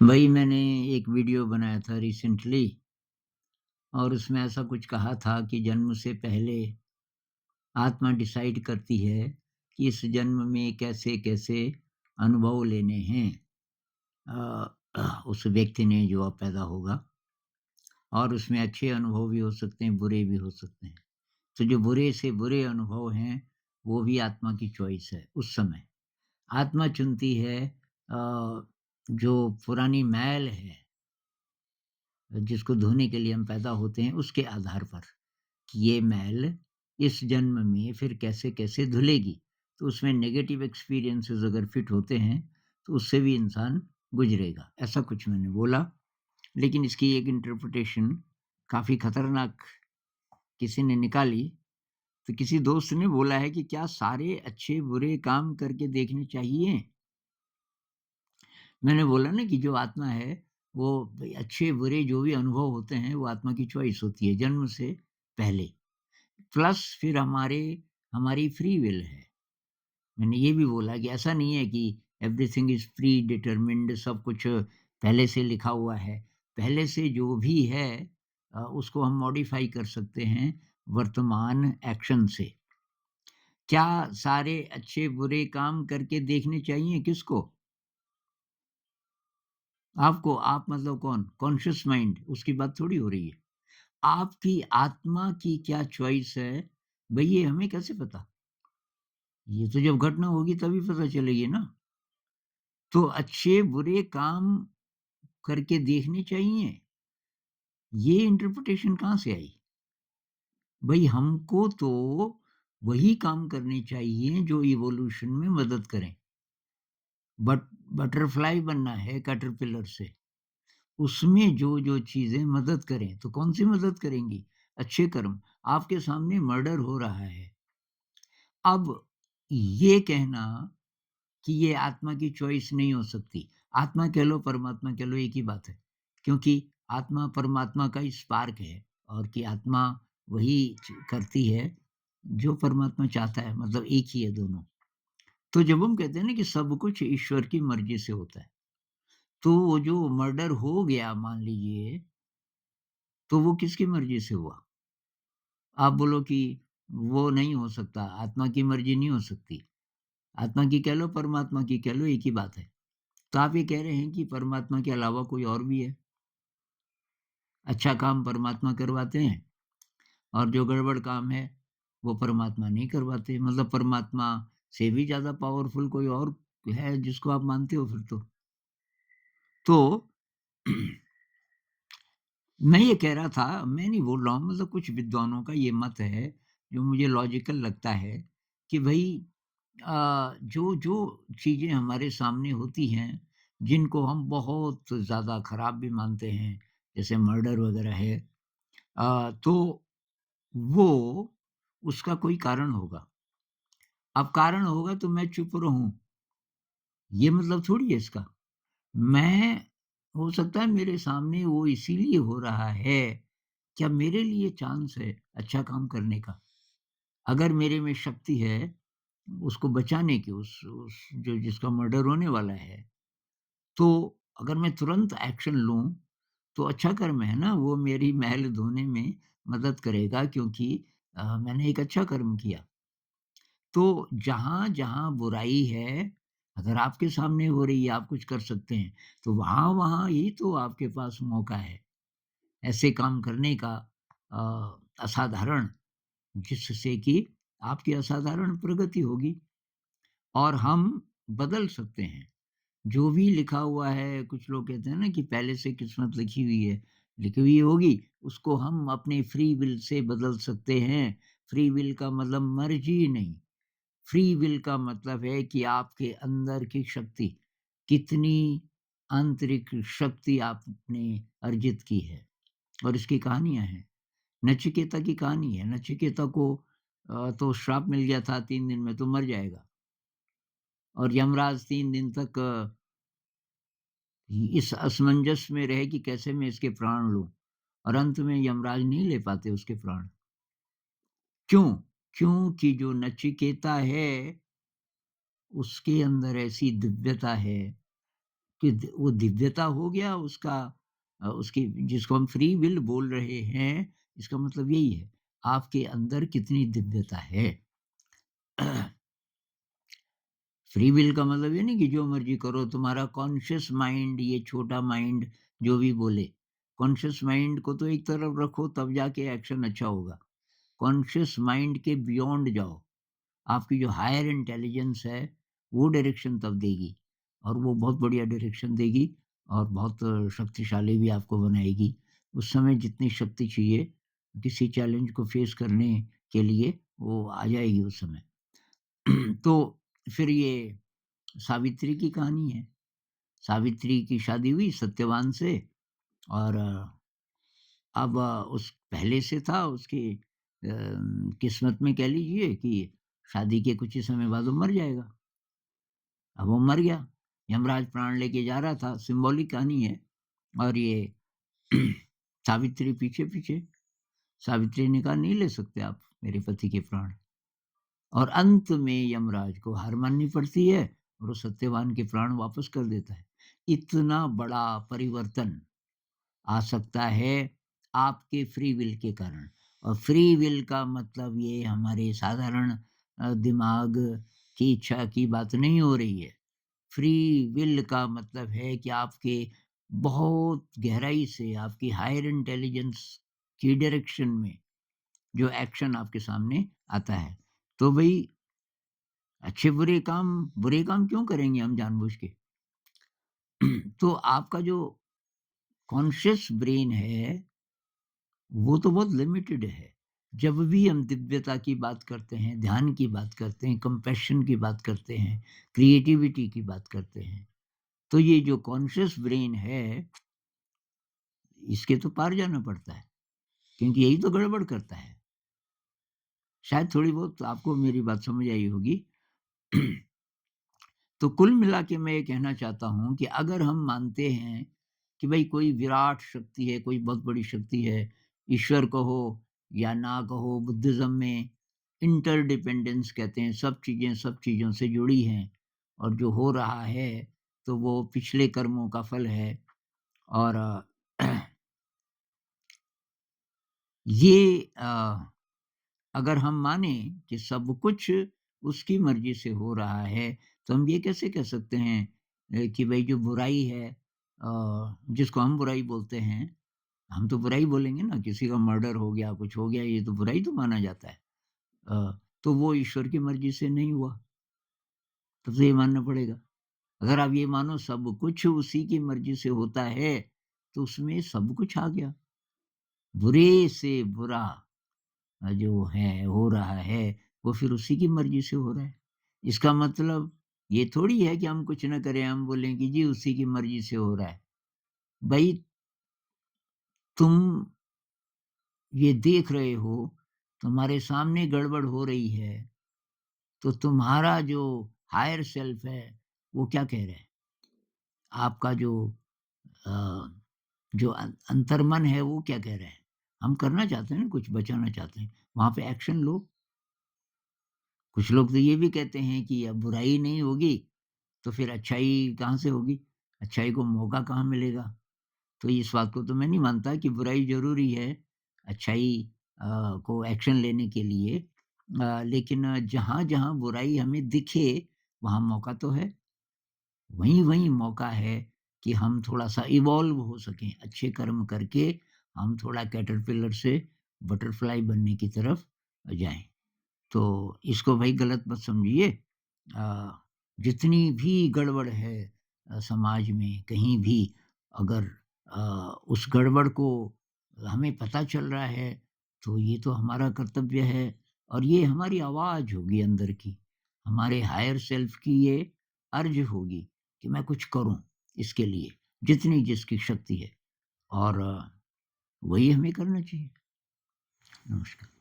भाई मैंने एक वीडियो बनाया था रिसेंटली और उसमें ऐसा कुछ कहा था कि जन्म से पहले आत्मा डिसाइड करती है कि इस जन्म में कैसे-कैसे अनुभव लेने हैं उस व्यक्ति ने जो अब पैदा होगा और उसमें अच्छे अनुभव भी हो सकते हैं, बुरे भी हो सकते हैं। तो जो बुरे से बुरे अनुभव हैं, वो भी आत्मा की चॉइस है उस समय। आत्मा चुनती है जो पुरानी मैल है जिसको धोने के लिए हम पैदा होते हैं उसके आधार पर, कि ये मैल इस जन्म में फिर कैसे-कैसे धुलेगी। तो उसमें नेगेटिव एक्सपीरियंसेस अगर फिट होते हैं, तो उससे भी इंसान गुज़रेगा, ऐसा कुछ मैंने बोला। लेकिन इसकी एक इंटरप्रिटेशन काफ़ी खतरनाक किसी ने निकाली, तो किसी दोस्त ने बोला है कि क्या सारे अच्छे-बुरे काम करके देखने चाहिए? मैंने बोला ना कि जो आत्मा है, वो भई अच्छे-बुरे जो भी अनुभव होते हैं, वो आत्मा की चॉइस होती है जन्म से पहले। प्लस फिर हमारी फ्री विल है। मैंने ये भी बोला कि ऐसा नहीं है कि एवरीथिंग इज़ प्री डिटरमिन्ड सब कुछ पहले से लिखा हुआ है। पहले से जो भी है उसको हम मॉडिफ़ाई कर सकते हैं वर्तमान एक्शन से। क्या सारे अच्छे-बुरे काम करके देखने चाहिए किसको? आपको। आप मतलब कौन? कॉन्शियस माइंड उसकी बात थोड़ी हो रही है। आपकी आत्मा की क्या चॉइस है, भई ये हमें कैसे पता? ये तो जब घटना होगी तभी पता चलेगी ना। तो अच्छे-बुरे काम करके देखने चाहिए, ये इंटरप्रिटेशन कहाँ से आई? भई हमको तो वही काम करने चाहिए जो इवोल्यूशन में मदद करें। बट बटरफ्लाई बनना है कैटरपिलर से, उसमें जो-जो चीज़ें मदद करें, तो कौन-सी मदद करेंगी? अच्छे कर्म। आपके सामने मर्डर हो रहा है। अब ये कहना कि ये आत्मा की चॉइस नहीं हो सकती। आत्मा कह लो, परमात्मा कह लो, एक ही बात है। क्योंकि आत्मा परमात्मा का ही स्पार्क है और कि आत्मा वही करती है जो परमात्मा चाहता है, मतलब एक ही है दोनों। तो जब हम कहते हैं ना कि सब कुछ ईश्वर की मर्ज़ी से होता है, तो वो जो मर्डर हो गया मान लीजिए, तो वो किसकी मर्ज़ी से हुआ? आप बोलो कि वो नहीं हो सकता, आत्मा की मर्ज़ी नहीं हो सकती। आत्मा की कह लो, परमात्मा की कह लो, एक ही बात है। तो आप ये कह रहे हैं कि परमात्मा के अलावा कोई और भी है? अच्छा काम परमात्मा करवाते हैं और जो गड़बड़ काम है, वो परमात्मा नहीं करवाते। मतलब परमात्मा से भी ज़्यादा पावरफुल कोई और है जिसको आप मानते हो फिर तो? तो मैं ये कह रहा था, मैं नहीं बोल रहा हूँ, मतलब कुछ विद्वानों का ये मत है, जो मुझे लॉजिकल लगता है कि भई जो-जो चीज़ें हमारे सामने होती हैं, जिनको हम बहुत ज़्यादा खराब भी मानते हैं, जैसे मर्डर वगैरह है, तो वो उसका कोई कारण होगा। अब कारण होगा तो मैं चुप रहूँ, ये मतलब थोड़ी है इसका। मैं हो सकता है मेरे सामने वो इसीलिए हो रहा है, क्या मेरे लिए चांस है अच्छा काम करने का? अगर मेरे में शक्ति है, उसको बचाने की, उस जो जिसका मर्डर होने वाला है, तो अगर मैं तुरंत एक्शन लूँ, तो अच्छा कर्म है ना, वो मेरी मैल धोने में मदद करेगा क्योंकि मैंने एक अच्छा कर्म किया। तो जहाँ-जहाँ बुराई है, अगर आपके सामने हो रही है, आप कुछ कर सकते हैं, तो वहाँ-वहाँ ही तो आपके पास मौका है, ऐसे काम करने का असाधारण, जिससे कि आपकी असाधारण प्रगति होगी और हम बदल सकते हैं। जो भी लिखा हुआ है, कुछ लोग कहते हैं ना कि पहले से किस्मत लिखी हुई होगी, उसको हम अपने फ्री विल से बदल सकते हैं। फ्री विल का मतलब मर्ज़ी नहीं, फ्री विल का मतलब है कि आपके अंदर की शक्ति, कितनी आंतरिक शक्ति आपने अर्जित की है और इसकी कहानियाँ हैं। नचिकेता की कहानी है, नचिकेता को तो श्राप मिल गया था 3 दिन में तो मर जाएगा और यमराज 3 दिन तक इस असमंजस में रहे कि कैसे मैं इसके प्राण लूँ और अंत में यमराज नहीं ले पाते उसके प्राण। क्यों? क्योंकि जो नचिकेता है, उसके अंदर ऐसी दिव्यता है कि वो दिव्यता हो गया उसका उसकी जिसको हम फ्री विल बोल रहे हैं, इसका मतलब यही है, आपके अंदर कितनी दिव्यता है। फ्री विल का मतलब ये नहीं कि जो मर्ज़ी करो, तुम्हारा कॉन्शियस माइंड, ये छोटा माइंड जो भी बोले, कॉन्शियस माइंड को तो एक तरफ रखो तब जाके एक्शन अच्छा होगा। कॉन्शियस माइंड के बियॉन्ड जाओ, आपकी जो हायर इंटेलिजेंस है, वो डायरेक्शन तब देगी और वो बहुत बढ़िया डायरेक्शन देगी और बहुत शक्तिशाली भी आपको बनाएगी। उस समय जितनी शक्ति चाहिए, किसी चैलेंज को फेस करने के लिए, वो आ जाएगी उस समय। तो फिर ये सावित्री की कहानी है। सावित्री की शादी हुई सत्यवान से और अब उस पहले से था उसकी किस्मत में कह लीजिए कि शादी के कुछ ही समय बाद वो मर जाएगा। अब वो मर गया, यमराज प्राण लेके जा रहा था, सिंबॉलिक कहानी है और ये सावित्री पीछे-पीछे, सावित्री ने कहा नहीं ले सकते आप मेरे पति के प्राण और अंत में यमराज को हार माननी पड़ती है और वो सत्यवान के प्राण वापस कर देता है। इतना बड़ा परिवर्तन आ सकता है आपके फ्री विल के कारण और फ्री विल का मतलब ये हमारे साधारण दिमाग की इच्छा की बात नहीं हो रही है। फ्री विल का मतलब है कि आपके बहुत गहराई से आपकी हायर इंटेलिजेंस की डायरेक्शन में जो एक्शन आपके सामने आता है। तो भई बुरे काम क्यों करेंगे हम जानबूझ के? तो आपका जो कॉन्शियस ब्रेन है वो तो बहुत लिमिटेड है। जब भी हम दिव्यता की बात करते हैं, ध्यान की बात करते हैं, कंपैशन की बात करते हैं, क्रिएटिविटी की बात करते हैं, तो ये जो कॉन्शियस ब्रेन है, इसके तो पार जाना पड़ता है, क्योंकि यही तो गड़बड़ करता है। शायद थोड़ी बहुत आपको मेरी बात समझ आई होगी। तो कुल मिला के मैं ये कहना चाहता हूँ कि अगर हम मानते हैं कि भई कोई विराट शक्ति है, कोई बहुत बड़ी शक्ति है, ईश्वर कहो या ना कहो, बुद्धिज़्म में इंटरडिपेंडेंस कहते हैं, सब चीज़ें सब चीज़ों से जुड़ी हैं और जो हो रहा है, तो वो पिछले कर्मों का फल है और ये अगर हम माने कि सब कुछ उसकी मर्ज़ी से हो रहा है, तो हम ये कैसे कह सकते हैं कि भई जो बुराई है जिसको हम बुराई बोलते हैं, हम तो बुराई बोलेंगे ना, किसी का मर्डर हो गया, कुछ हो गया, ये तो बुराई तो माना जाता है। तो वो ईश्वर की मर्ज़ी से नहीं हुआ, तब तो ये मानना पड़ेगा। अगर आप ये मानो सब कुछ उसी की मर्ज़ी से होता है, तो उसमें सब कुछ आ गया। बुरे से बुरा जो है, हो रहा है, वो फिर उसी की मर्ज़ी से हो रहा है। इसका मतलब ये थोड़ी है कि हम कुछ ना करें, हम बोलें कि जी उसी की मर्ज़ी से हो रहा है। भई तुम ये देख रहे हो, तुम्हारे सामने गड़बड़ हो रही है, तो तुम्हारा जो हायर सेल्फ है, वो क्या कह रहा है? आपका जो अ, जो अंतर्मन है, वो क्या कह रहा है? हम करना चाहते हैं ना, कुछ बचाना चाहते हैं, वहाँ पे एक्शन लो। कुछ लोग तो ये भी कहते हैं कि अब बुराई नहीं होगी तो फिर अच्छाई कहाँ से होगी? अच्छाई को मौका कहाँ मिलेगा? तो इस बात को तो मैं नहीं मानता कि बुराई ज़रूरी है, अच्छाई को एक्शन लेने के लिए। लेकिन जहाँ-जहाँ बुराई हमें दिखे, वहाँ मौका तो है। वहीं-वहीं मौका है कि हम थोड़ा-सा इवॉल्व हो सकें, अच्छे कर्म करके हम थोड़ा कैटरपिलर से बटरफ्लाई बनने की तरफ जाएँ। तो इसको भाई गलत मत समझिए। अ, जितनी भी गड़बड़ है समाज में कहीं भी अगर अ, उस गड़बड़ को हमें पता चल रहा है, तो ये तो हमारा कर्तव्य है और ये हमारी आवाज़ होगी अंदर की। हमारे हायर सेल्फ की ये अर्ज़ होगी कि मैं कुछ करूँ इसके लिए, जितनी जिसकी शक्ति है और वही हमें करना चाहिए। नमस्कार।